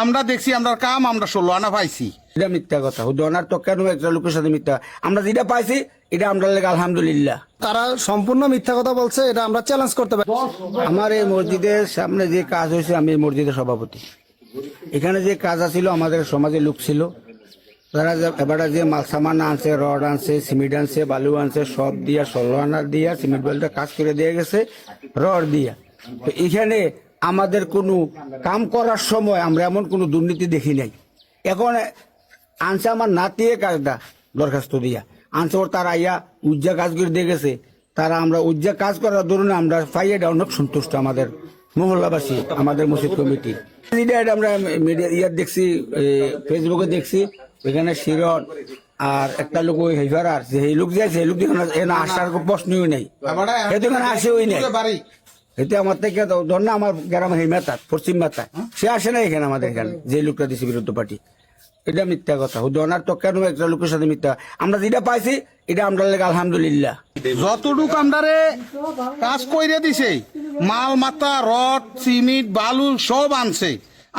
আমরা দেখছি আমরা কাম আমরা 16 আনা পাইছি। এটা মিথ্যা কথা, হুদনার তো কেন একটা লোকের সাথে মিথ্যা? আমরা যেটা পাইছি এটা আমরা লেগে আলহামদুলিল্লাহ। তারা সম্পূর্ণ মিথ্যা কথা বলছে, এটা আমরা চ্যালেঞ্জ করতে পারি। আমার এই মসজিদের সামনে যে কাজ হয়েছে, আমি এই মসজিদের সভাপতি। এখানে যে কাজ আছিল, আমাদের সমাজে লোক ছিল, তারা এবারে যে মাল সামান আনছে, রড আনছে, সিমেন্ট আনছে, বালু আনছে, সব দিয়া 16 আনা দিয়া সিমেন্ট বেলটা কাজ করে দিয়ে গেছে রড দিয়া। তো এখানে আমাদের কোনো কাম করার সময় আমরা এমন কোনো দুর্নীতি দেখি নাই। এখন আনছে আমার নাতিয়ে কাজটা দরখাস্ত দিয়া আনছে, ওর তারা আইয়া উজ্জা কাজ করে দিয়ে গেছে। তারা আমরা উজ্জা কাজ করার দরুন আমরা পাইয়ে অনেক সন্তুষ্ট, আমাদের মহল্লাবাসী, আমাদের মসজিদ কমিটি। আমরা মিডিয়া ইয়ার দেখছি, ফেসবুকে দেখছি, ওইখানে শিরন আর একটা লোক ওই হেফার আর সেই লোক যাইছে, সেই লোক এখানে আসার প্রশ্নই নেই, এখানে আসেই নাই। এতে আমার থেকে ধর না, আমার গ্রাম হেমাতার পশ্চিম মাতায়, সে আসে না এখানে আমাদের এখানে, যে লোকটা দিচ্ছে বিরুদ্ধ পার্টি। এটা মিথ্যা কথা, হুদনার তো কেন একটা লোকের সাথে মিথ্যা? আমরা যেটা পাইছি এটা আমরা লেগে আলহামদুলিল্লাহ। যতটুক আমরারে কাজ কইরে দিছে, মাল মাথা রড সিমেন্ট বালু সব আনছে,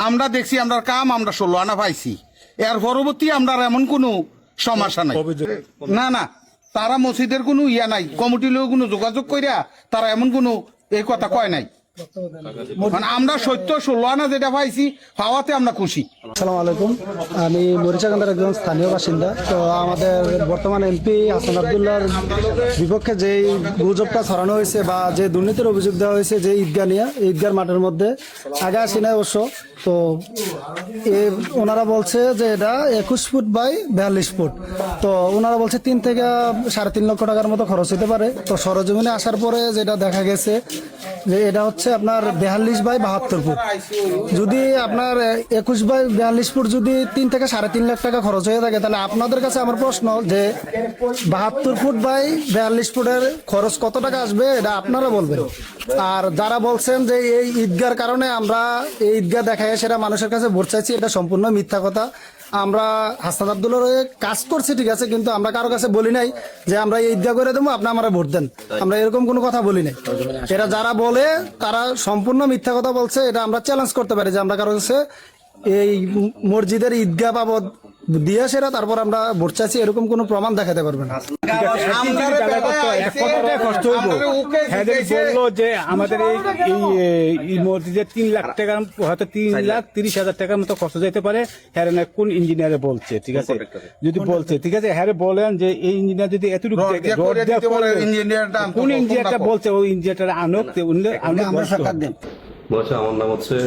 আমরা দেখছি আমরা কাম আমরা 16 আনা পাইছি। এর পরবর্তী আমরা এমন কোনো সমস্যা নাই। না না, তারা মসজিদের কোনো ইয়া নাই, কমিটির লোক কোনো যোগাযোগ কইরা তারা এমন কোনো এই কথা কয় নাই। মানে আমরা 16 আনা যেটা পাইছি পাওয়াতে আমরা খুশি। আসসালামু আলাইকুম, আমি মরিচাকান্দার একজন স্থানীয় বাসিন্দা। তো আমাদের বর্তমান এমপি হাসান আব্দুল্লাহর বিপক্ষে যে গুজবটা ছড়ানো হয়েছে বা যে দুর্নীতির অভিযোগ দেওয়া হয়েছে, যে ঈদগাহ নিয়ে, ঈদগাহ মাঠের মধ্যে আগে আসি নাই অবশ্য, তো ওনারা বলছে যে এটা 21 ফুট বাই 42 ফুট। তো ওনারা বলছে 3 থেকে 3.5 লক্ষ টাকার মতো খরচ হতে পারে। তো সরজমিনে আসার পরে যেটা দেখা গেছে যে এটা হচ্ছে আপনার 42 বাই 72 ফুট। যদি আপনার 21 বাই 42 ফুট যদি 3 থেকে 3.5 লাখ টাকা খরচ হয়ে থাকে, তাহলে আপনাদের কাছে আমার প্রশ্ন যে 72 ফুট বাই 42 ফুটের খরচ কত টাকা আসবে, এটা আপনারা বলবেন। আর যারা বলছেন যে এই ঈদগার কারণে আমরা এই ঈদগাহ দেখায় সেটা মানুষের কাছে ভোট চাইছি, এটা সম্পূর্ণ মিথ্যা কথা। আমরা হাসান আব্দুল্লাহর হয়ে কাজ করছি, ঠিক আছে, কিন্তু আমরা কারো কাছে বলি নাই যে আমরা এই ঈদগাহ করে দেবো, আপনি আমরা ভোট দেন। আমরা এরকম কোনো কথা বলি নাই। এটা যারা বলে তারা সম্পূর্ণ মিথ্যা কথা বলছে। এটা আমরা চ্যালেঞ্জ করতে পারি যে আমরা কারো কাছে এই মসজিদের ঈদগাহ বাবদ দিয়ে সেটা তারপর আমরা ভোট চাইছি, এরকম কোনো প্রমাণ দেখাতে পারবেন না। বললো যে আমাদের এই মসজিদে 3 লাখ টাকা, হয়তো 3,30,000 টাকার মতো খরচ যেতে পারে। হ্যাঁ না, কোন ইঞ্জিনিয়ারে বলছে, ঠিক আছে, যদি বলছে ঠিক আছে, হ্যাঁ বলেন যে এই ইঞ্জিনিয়ার যদি এতটুকু কোন ইঞ্জিনিয়ারটা বলছে, ওই ইঞ্জিনিয়ারটা আনুক, আমার নাম হচ্ছে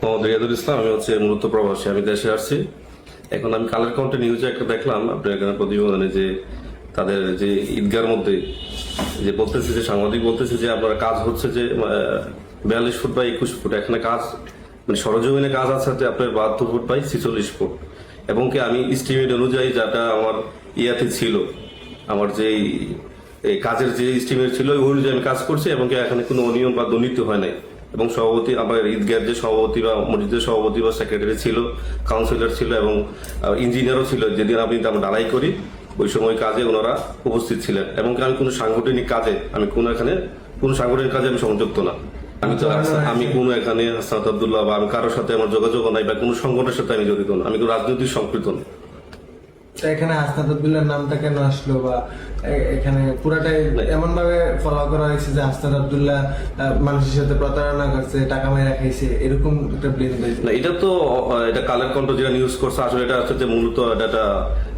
মোহাম্মদ রিয়াদুল ইসলাম। আমি হচ্ছে মূলত প্রবাসী, আমি দেশে আসছি। এখন আমি কালের কণ্ঠে নিউজে একটা দেখলাম আপনার এখানে প্রতিবেদনে যে তাদের যে ঈদগার মধ্যে যে বলতেছে, যে সাংবাদিক বলতেছে যে আপনার কাজ হচ্ছে যে 42 ফুট বাই 21 ফুট। এখানে কাজ মানে সরজমিনে কাজ আছে আপনার 72 ফুট বাই 46 ফুট। এবং কি আমি এস্টিমেট অনুযায়ী যেটা আমার ইয়াতে ছিল, আমার যে কাজের যে এস্টিমেট ছিল ওই অনুযায়ী আমি কাজ করছি, এবং কি এখানে কোনো অনিয়ম বা দুর্নীতি হয় নাই। এবং সভাপতি, আমার ঈদগাহের যে সভাপতি বা মসজিদের সভাপতি বা সেক্রেটারি ছিল, কাউন্সিলর ছিল এবং ইঞ্জিনিয়ারও ছিল। যেদিন আমি ঢালাই করি ওই সময় কাজে ওনারা উপস্থিত ছিলেন। এবং আমি কোনো সাংগঠনিক কাজে কোনো সাংগঠনিক কাজে আমি সংযুক্ত না। আমি কোনো এখানে হাসান আব্দুল্লাহ বা আমি কারোর সাথে আমার যোগাযোগ নাই বা কোনো সংগঠনের সাথে আমি জড়িত না। আমি কোনো রাজনৈতিক সম্পৃক্ত না। এখানে হাসনাত আব্দুল্লাহর নামটা কেন আসলো, বা এখানে পুরাটাই এমন ভাবে ফলো করা হয়েছে যে হাসনাত আব্দুল্লাহ মানুষের সাথে প্রতারণা করছে, টাকা মেরে খাইছে, এরকম একটা ব্লেম দিয়েছে? না, এটা তো এটা কালের কণ্ঠ যেটা নিউজ করছে, আসলে এটা হচ্ছে যে মূলত এটা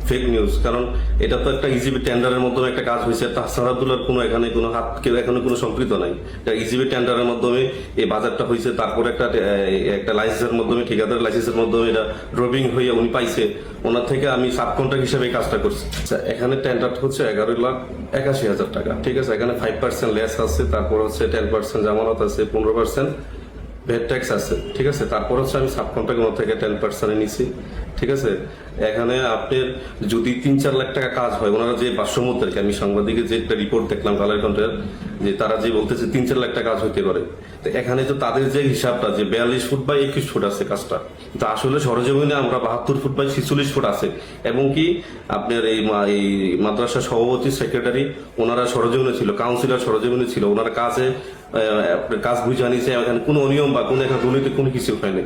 ফেক নিউজ। কারণ এটা তো একটা ইজিবি টেন্ডারের মাধ্যমে একটা কাজ হয়েছে। হাসনাত আব্দুল্লাহর কোনো এখানে কোনো হাত, কেউ এখানে কোনো সম্পৃক্ত নাই। এটা ইজিবি টেন্ডারের মাধ্যমে এই বাজারটা হয়েছে। তারপরে একটা লাইসেন্সের মাধ্যমে, ঠিকাদার লাইসেন্সের মাধ্যমে এটা ড্রপিং হয়ে উনি পাইছে। ওনার থেকে আমি সাব কন্ট্রাক্ট হিসেবে কাজটা করছি। এখানে টেন্ডার হচ্ছে 11,81,000 টাকা, ঠিক আছে। এখানে 5% লেস আছে, তারপর হচ্ছে 10% জামানত আছে, 15% ভ্যাট ট্যাক্স আছে, ঠিক আছে। তারপর হচ্ছে আমি সাব কন্ট্রাক্টের থেকে 10% নিছি, ঠিক আছে। এখানে আপনার যদি 3-4 লাখ টাকা কাজ হয়, ওনারা যে ভাষ্যমতদেরকে আমি সাংবাদিকের যে একটা রিপোর্ট দেখলাম কালের কণ্ঠের, যে তারা যে বলতেছে 3-4 লাখ টাকা কাজ হইতে পারে। তো এখানে তো তাদের যে হিসাবটা যে 42 ফুট বাই 21 ফুট আছে কাজটা, তো আসলে সরজমিনে আমরা 72 ফুট বাই 46 ফুট আছে। এবং কি আপনার এই মাদ্রাসা সভাপতি, সেক্রেটারি ওনারা সরজমিনে ছিল, কাউন্সিলর সরজমিনে ছিল, ওনারা কাজ বুঝে আনিছে। এখানে কোনো অনিয়ম বা কোনো দুর্নীতি কোনো কিছু হয়নি।